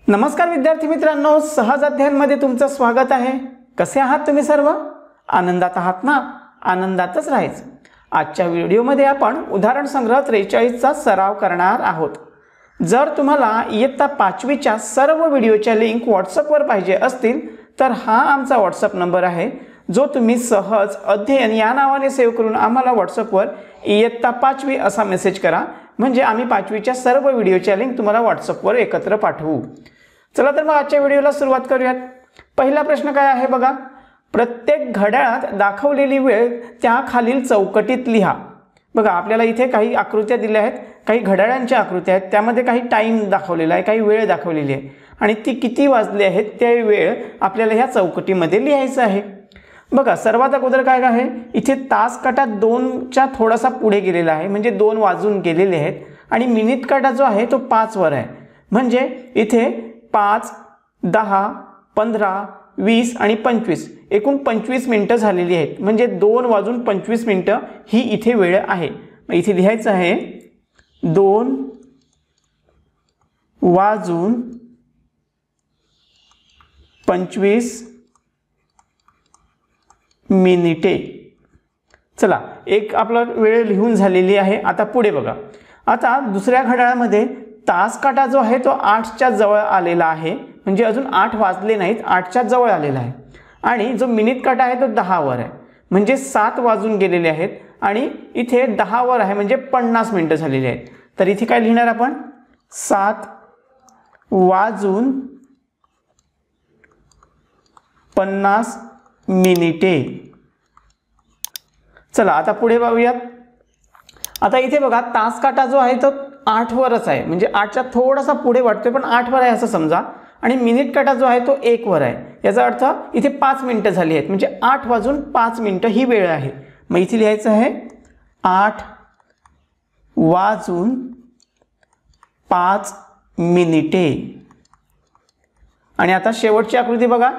नमस्कार विद्यार्थी मित्रांनो, सहज अध्ययनमध्ये तुमचं स्वागत आहे। कसे आहात तुम्ही सर्व? आनंदात आहात ना? आनंदातच राहायचं। आजच्या व्हिडिओमध्ये आपण उदाहरण संग्रह 43 चा सराव करणार आहोत। जर तुम्हाला इयत्ता 5वी च्या सर्व व्हिडिओच्या लिंक WhatsApp वर पाहिजे असतील तर हा आमचा WhatsApp नंबर आहे, जो तुम्ही सहज अध्ययन या नावाने सेव्ह करून आम्हाला WhatsApp वर इयत्ता 5वी असा मेसेज करा, म्हणजे आम्ही 5वी च्या सर्व व्हिडिओच्या लिंक तुम्हाला WhatsApp वर एकत्र पाठवू। चला तर मग आजच्या व्हिडिओला सुरुवात करूयात। पहिला प्रश्न काय आहे बघा, प्रत्येक घड्याळात दाखवलेली वेळ त्या खालील चौकटीत लिहा। बघा आपल्याला इथे काही आकृत्या दिल्या आहेत, काही घड्याळांच्या आकृत्या आहेत, त्यामध्ये काही टाइम दाखवलेला आहे, काही वेळ दाखवलेली आहे आणि ती किती वाजले आहेत त्या वेळ आपल्याला ह्या चौकटीमध्ये लिहायचं आहे। बघा सर्वात अगोदर काय आहे, इथे तास काटा 2 च्या थोडासा पुढे गेलेला आहे, म्हणजे 2 वाजून गेलेले आहेत आणि मिनिट काटा जो आहे तो 5 वर आहे, म्हणजे इथे 5, 10, 15, 20 आणि 25 एकूण 25 मिनिटं झालेली आहेत, म्हणजे 2 वाजून 25 मिनिटं ही इथे वेळ आहे। मग इथे लिहायचं आहे 2 वाजून 25 मिनिटे। चला एक आपला वेळ लिहून झालेली आहे। आता पुढे बघा, आता दुसऱ्या घड्याळामध्ये तास काटा जो आहे तो 8 च्या जवळ आलेला आहे, म्हणजे अजून 8 वाजले नाहीत, 8 च्या जवळ आलेला आहे आणि जो मिनिट काटा आहे तो 10 वर आहे, म्हणजे 7 वाजून गेलेले आहेत आणि इथे 10 वर आहे, म्हणजे 50 मिनिटं झालेली आहेत। तर इथे काय लिहिणार आपण, 7 वाजून 50 मिनिटे। चला आता पुढे बघूयात। आता इथे बघा तास काटा जो आहे तो 8 वरच आहे, म्हणजे 8 च्या थोडासा पुढे वाटतोय पण 8 वर आहे असं समजा, आणि मिनिट काटा जो आहे तो 1 वर आहे, याचा अर्थ इथे 5 मिनिटं झाली आहेत, म्हणजे 8 वाजून 5 मिनिटं ही वेळ आहे। मग इथे लिहायचं आहे 8 वाजून 5 मिनिटे। आणि आता शेवटची आकृती बघा,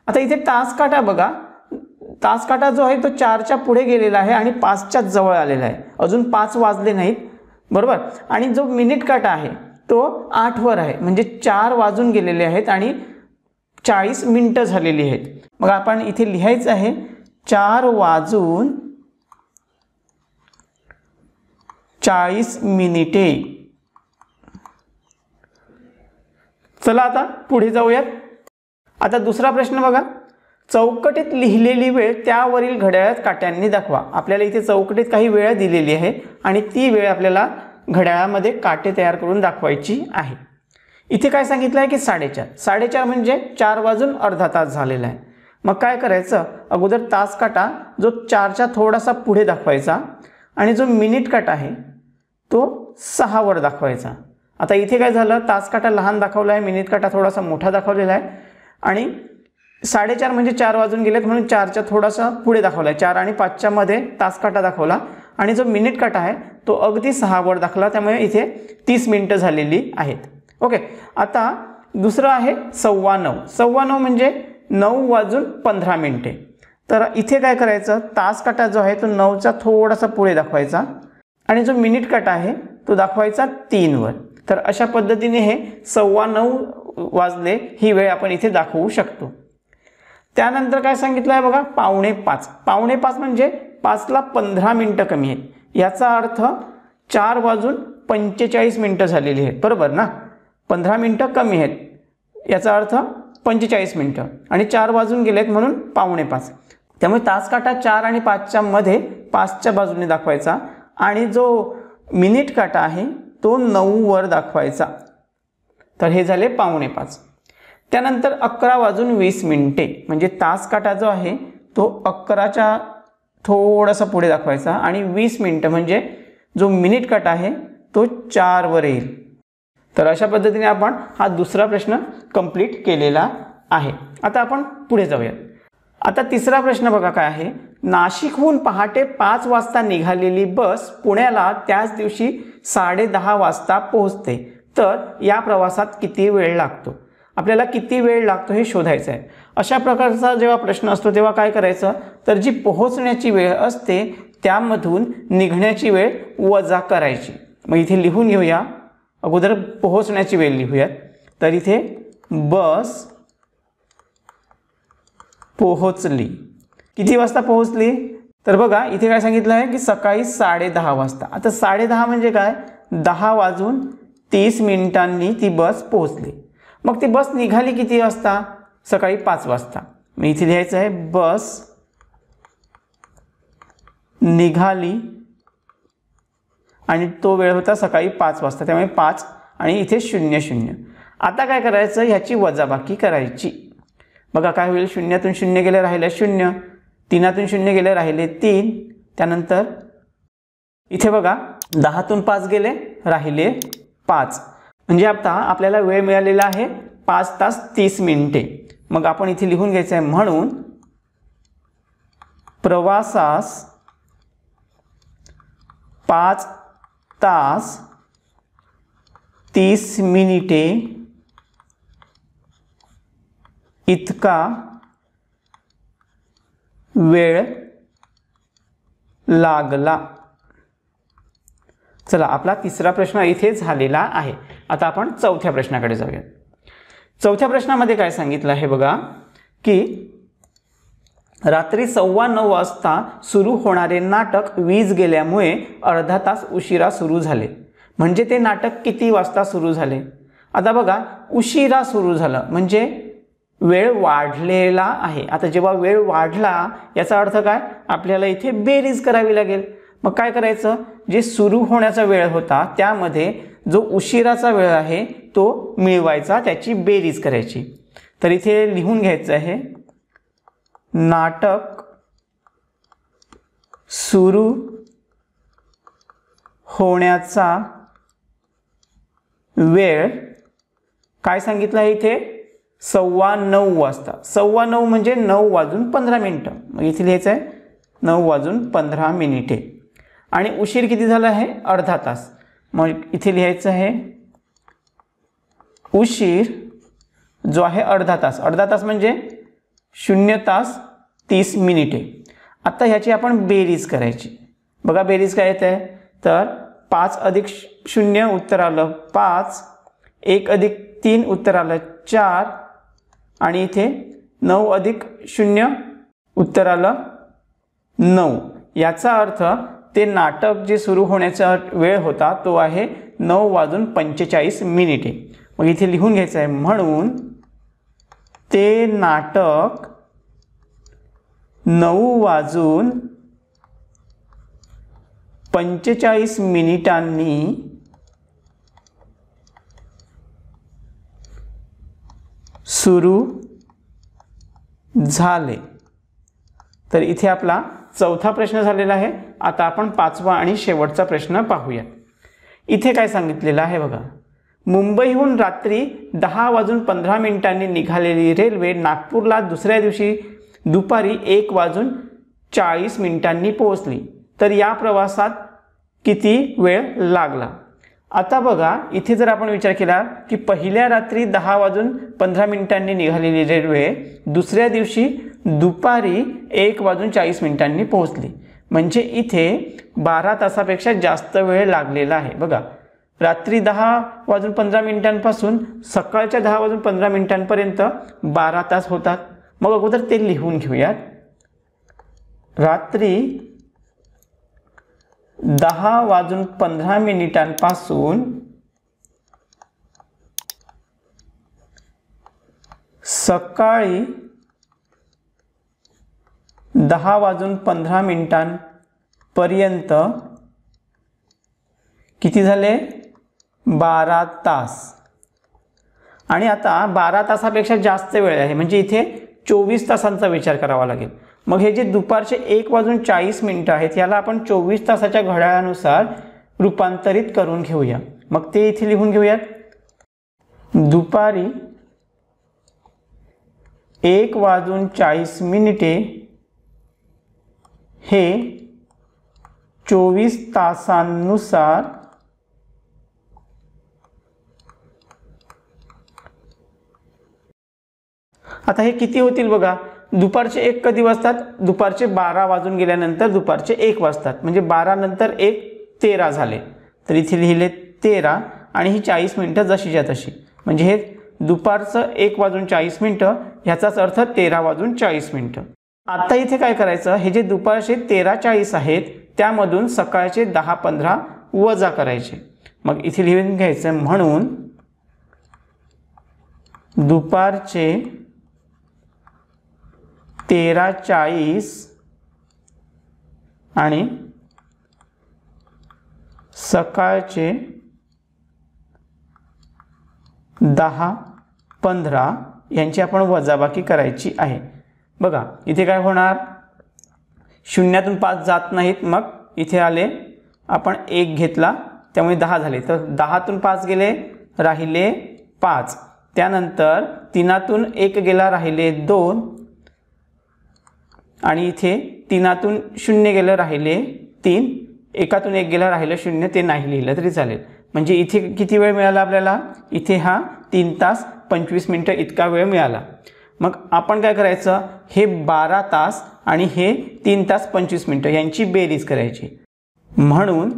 आता इथे तास काटा बघा, तास काटा जो आहे तो 4 च्या पुढे गेलेला आहे आणि 5 च्या जवळ आलेला आहे, अजून 5 वाजले नाहीत बरोबर, आणि जो मिनिट काटा आहे तो 8 वर आहे, म्हणजे 4 वाजून गेलेले आहेत आणि 40 मिनिटं झालेली आहेत। मग आपण इथे लिहायचं आहे 4 वाजून 40 मिनिटे। चला आता पुढे जाऊयात। आता दुसरा प्रश्न बघा, चौकटीत लिहिलेली वेळ त्यावरील घड्याळात काट्यांनी दाखवा। आपल्याला इथे चौकटीत काही वेळ दिलेली आहे आणि ती वेळ आपल्याला घड्याळामध्ये काटे तयार करून दाखवायची आहे। इथे काय सांगितलं आहे की 4:30, 4:30 म्हणजे 4 वाजून अर्धा तास झालेला आहे। मग काय करायचं, अगोदर तास काटा जो 4 च्या थोडासा पुढे दाखवायचा आणि जो मिनिट काटा आहे तो 6 वर दाखवायचा। आता इथे काय झालं, तास काटा लहान दाखवला आहे, मिनिट काटा थोडासा मोठा दाखवलेला आहे आणि 4:30 म्हणजे 4 वाजून गेलेत म्हणून 4 च्या थोडासा पुढे दाखवला आहे, 4 आणि 5 च्या मध्ये तास काटा दाखवला आणि जो मिनिट काटा आहे तो अगदी 6 वर दाखवला, त्यामुळे इथे 30 मिनिटं झालेली आहेत। ओके, आता दुसरं आहे 9:15, 9:15 म्हणजे 9 वाजून 15 मिनिटे। तर इथे काय करायचं, तास काटा जो आहे तो 9 चा थोडासा पुढे दाखवायचा आणि जो मिनिट काटा आहे तो दाखवायचा 3 वर। तर अशा पद्धतीने हे 9:15 वाजले ही वेळ आपण इथे दाखवू शकतो। त्यानंतर काय सांगितलं आहे बघा, 4:45, 4:45 म्हणजे 5 ला 15 मिनिटं कमी आहेत, याचा अर्थ 4 वाजून 45 मिनिटं झालेली आहेत बरोबर ना, 15 मिनिटं कमी आहेत याचा अर्थ 45 मिनिटं आणि 4 वाजून गेलेत म्हणून 4:45। त्यामुळे तास काटा 4 आणि 5 च्या मध्ये 5 च्या बाजूने दाखवायचा आणि जो मिनिट काटा आहे तो 9 वर दाखवायचा। तर हे झाले 4:45। त्यानंतर 11 वाजून 20 मिनिटे, म्हणजे तास काटा जो आहे तो 11 च्या थोडासा पुढे दाखवायचा आणि 20 मिनिटं म्हणजे जो मिनिट काटा आहे तो 4 वर येईल। तर अशा पद्धतीने आपण हा दुसरा प्रश्न कंप्लीट केलेला आहे। आता आपण पुढे जाऊया। आता तिसरा प्रश्न बघा काय आहे, नाशिकहून पहाटे 5 वाजता निघालेली बस पुण्याला त्याच दिवशी 10:30 वाजता पोहोचते, तर या प्रवासात किती वेळ लागतो? आपल्याला किती वेळ लागतो हे शोधायचं आहे। अशा प्रकारचा जेव्हा प्रश्न असतो तेव्हा काय करायचं, तर जी पोहोचण्याची वेळ असते त्यामधून निघण्याची वेळ वजा करायची। मग इथे लिहून घेऊया, अगोदर पोहोचण्याची वेळ लिहूयात। तर इथे बस पोहोचली. किती वाजता पोहोचली? तर बघा इथे काय सांगितलं आहे की सकाळी 10:30 वाजता. आता 10:30 म्हणजे काय? 10:30 ती बस पोहोचली. मग ती बस निघाली किती वाजता? सकाळी 5 वाजता. मग इथे लिहायचं आहे बस निघाली आणि तो वेळ होता सकाळी 5 वाजता, त्यामुळे 5 आणि इथे 00. आता काय करायचं? ह्याची वजाबाकी करायची. बघा काय होईल? 0तून 0 गेले राहिले 0, 3तून 0 गेले राहिले 3, त्यानंतर इथे बघा 10तून 5 गेले राहिले 5. म्हणजे आता आपल्याला वेळ मिळालेला आहे 5 तास 30 मिनिटे. मग आपण इथे लिहून घ्यायचं आहे म्हणून प्रवासास 5 तास 30 मिनिटे इतका वेळ लागला. चला आपला तिसरा प्रश्न इथे झालेला आहे. आता आपण चौथ्या प्रश्नाकडे जाऊया. चौथ्या प्रश्नामध्ये काय सांगितलं आहे बघा की रात्री 9:15 वाजता सुरू होणारे नाटक वीज गेल्यामुळे अर्धा तास उशिरा सुरू झाले. म्हणजे ते नाटक किती वाजता सुरू झाले? आता बघा उशिरा सुरू झालं म्हणजे वेळ वाढलेला आहे. आता जेव्हा वेळ वाढला याचा अर्थ काय? आपल्याला इथे बेरीज करावी लागेल. मग काय करायचं? जे सुरू होण्याचा वेळ होता त्यामध्ये जो उशिराचा वेळ आहे तो मिळवायचा, त्याची बेरीज करायची. तर इथे लिहून घ्यायचं आहे नाटक सुरू होण्याचा वेळ काय सांगितलं आहे इथे? 9:15 वाजता. 9:15 म्हणजे 9:15. मग इथे लिहायचं आहे 9:15. आणि उशीर किती झाला आहे? अर्धा तास. मग इथे लिहायचं आहे उशीर जो आहे अर्धा तास. अर्धा तास म्हणजे 0 तास 30 मिनिटे. आता ह्याची आपण बेरीज करायची. बघा बेरीज काय येत आहे? तर 5 अधिक 0 उत्तर आलं 5, 1 अधिक 3 उत्तर आलं 4 आणि इथे 9 अधिक 0 उत्तर आलं 9. याचा अर्थ ते नाटक जे सुरू होण्याचा वेळ होता तो आहे 9:45. मग इथे लिहून घ्यायचं आहे म्हणून ते नाटक 9:45 सुरू झाले. तर इथे आपला चौथा प्रश्न झालेला आहे. आता आपण पाचवा आणि शेवटचा प्रश्न पाहूया. इथे काय सांगितलेलं आहे बघा. मुंबईहून रात्री 10:15 निघालेली रेल्वे नागपूरला दुसऱ्या दिवशी दुपारी 1:40 पोहोचली. तर या प्रवासात किती वेळ लागला? आता बघा इथे जर आपण विचार केला की पहिल्या रात्री 10:15 निघालेली रेल्वे दुसऱ्या दिवशी दुपारी 1:40 पोहोचली. म्हणजे इथे 12 तासापेक्षा जास्त वेळ लागलेला आहे. बघा रात्री 10:15 पासून सकाळच्या 10:15 पर्यंत 12 तास होतात. मग अगोदर ते लिहून घेऊयात. रात्री 10:15 पासून सकाळी 10:15 पर्यंत किती झाले? 12 तास. आणि आता 12 तासापेक्षा जास्त वेळ आहे म्हणजे इथे 24 तासांचा विचार करावा लागेल. मग हे जे दुपारचे 1:40 आहेत याला आपण 24 तासाच्या घड्याळानुसार रूपांतरित करून घेऊया. मग ते इथे लिहून घेऊयात. दुपारी 1:40 हे 24 तासांनुसार आता हे किती होतील बघा. दुपारचे 1 कधी वाजतात? दुपारचे 12 वाजून गेल्यानंतर दुपारचे 1 वाजतात. म्हणजे 12 नंतर 1 13 झाले. तर इथे लिहिले 13 आणि ही 40 मिनिटं जशीच्या तशी. म्हणजे हे दुपारचं 1:40 ह्याचाच अर्थ 13:40. आता इथे काय करायचं, हे जे दुपारचे 13:40 आहेत त्यामधून सकाळचे 10:15 वजा करायचे. मग इथे लिहून घ्यायचं, म्हणून दुपारचे 13:40 आणि सकाळचे 10:15 यांची आपण वजाबाकी करायची आहे. बघा इथे काय होणार, शून्यातून 5 जात नाहीत, मग इथे आले आपण 1 घेतला त्यामुळे 10 झाले, तर 10तून 5 गेले राहिले 5. त्यानंतर 3तून 1 गेला राहिले 2 आणि इथे 3तून 0 गेलं राहिले 3. 1तून 1 गेला राहिलं 0, ते नाही लिहिलं तरी चालेल. म्हणजे इथे किती वेळ मिळाला आपल्याला, इथे हा 3 तास 25 मिनिटं इतका वेळ मिळाला. मग आपण काय करायचं, हे 12 तास आणि हे 3 तास 25 मिनिटं यांची बेरीज करायची. म्हणून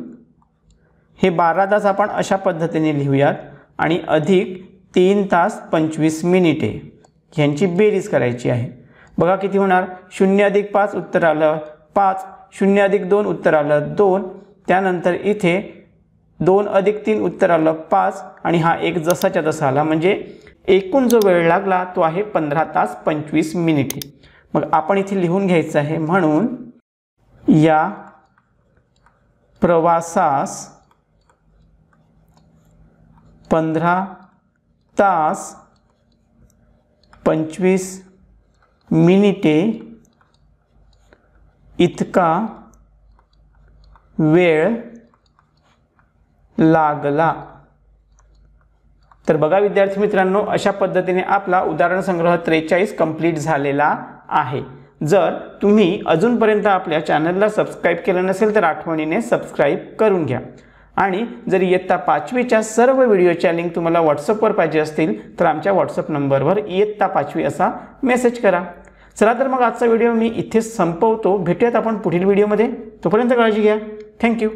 हे 12 तास आपण अशा पद्धतीने लिहूयात आणि अधिक 3 तास 25 मिनिटे यांची बेरीज करायची आहे. बघा किती होणार, 0 अधिक 5 उत्तर आलं 5, 0 अधिक 2 उत्तर आलं 2, त्यानंतर इथे 2 अधिक 3 उत्तर आलं 5 आणि हा 1 जसाच्या तसा आला. म्हणजे एकूण जो वेळ लागला तो आहे 15 तास 25 मिनिटे. मग आपण इथे लिहून घ्यायचं आहे, म्हणून या प्रवासास 15 तास 25 मिनिटे इतका वेळ लागला. तर बघा विद्यार्थी मित्रांनो, अशा पद्धतीने आपला उदाहरण संग्रह 43 कंप्लीट झालेला आहे. जर तुम्ही अजूनपर्यंत आपल्या चॅनलला सबस्क्राईब केलं नसेल तर आठवणीने सबस्क्राईब करून घ्या. आणि जर इयत्ता 5वीच्या सर्व व्हिडिओच्या लिंक तुम्हाला व्हॉट्सअपवर पाहिजे असतील तर आमच्या व्हॉट्सअप नंबरवर इयत्ता 5वी असा मेसेज करा. चला तर मग आजचा व्हिडिओ मी इथेच संपवतो. भेटूयात आपण पुढील व्हिडिओमध्ये. तोपर्यंत काळजी घ्या. थँक्यू.